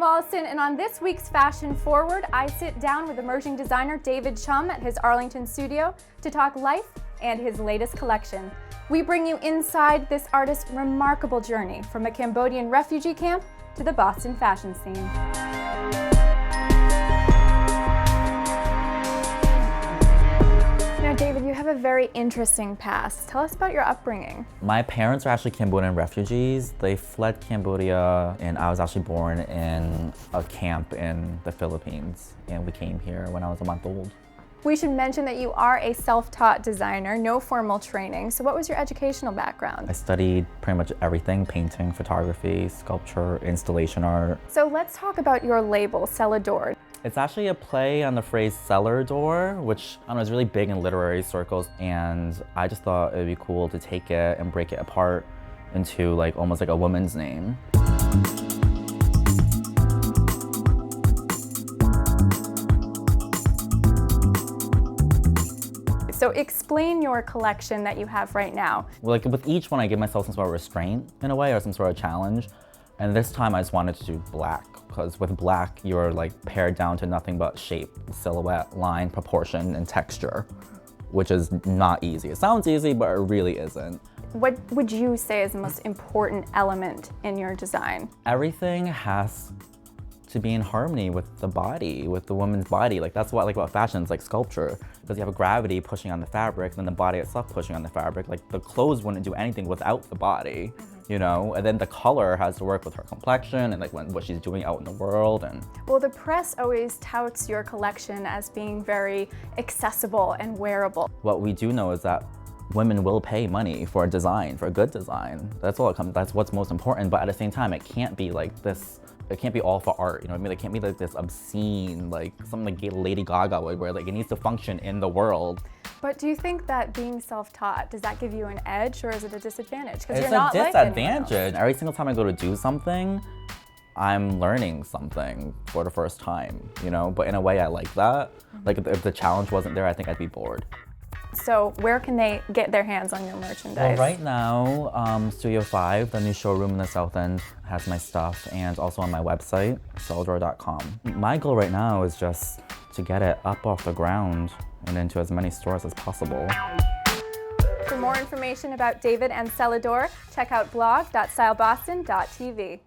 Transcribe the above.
Boston, and on this week's Fashion Forward, I sit down with emerging designer David Chum at his Arlington studio to talk life and his latest collection. We bring you inside this artist's remarkable journey from a Cambodian refugee camp to the Boston fashion scene. Now, David, you have a very interesting past. Tell us about your upbringing. My parents are actually Cambodian refugees. They fled Cambodia, and I was actually born in a camp in the Philippines, and we came here when I was a month old. We should mention that you are a self-taught designer, no formal training. So what was your educational background? I studied pretty much everything: painting, photography, sculpture, installation art. So let's talk about your label, Selahdor. It's actually a play on the phrase Selahdor, which I don't know, is really big in literary circles, and I just thought it would be cool to take it and break it apart into almost like a woman's name. So explain your collection that you have right now. Well, with each one, I give myself some sort of restraint in a way, or some sort of challenge. And this time I just wanted to do black, because with black, you're pared down to nothing but shape, silhouette, line, proportion, and texture, which is not easy. It sounds easy, but it really isn't. What would you say is the most important element in your design? Everything has to be in harmony with the body, with the woman's body. That's what I like about fashion. It's like sculpture, because you have a gravity pushing on the fabric, and then the body itself pushing on the fabric. The clothes wouldn't do anything without the body, you know? And then the color has to work with her complexion and what she's doing out in the world. And well, the press always touts your collection as being very accessible and wearable. What we do know is that women will pay money for a design, for a good design. That's all it comes. That's what's most important. But at the same time, it can't be like this. It can't be all for art, you know what I mean? It can't be this obscene, something like Lady Gaga would, where it needs to function in the world. But do you think that being self-taught, does that give you an edge, or is it a disadvantage? Because It's you're not a like anyone else. disadvantage. Every single time I go to do something, I'm learning something for the first time, you know? But in a way, I like that. If the challenge wasn't there, I think I'd be bored. So where can they get their hands on your merchandise? Well, right now, Studio 5, the new showroom in the South End, has my stuff, and also on my website, styleboston.com. My goal right now is just to get it up off the ground and into as many stores as possible. For more information about David and Selahdor, check out blog.styleboston.tv.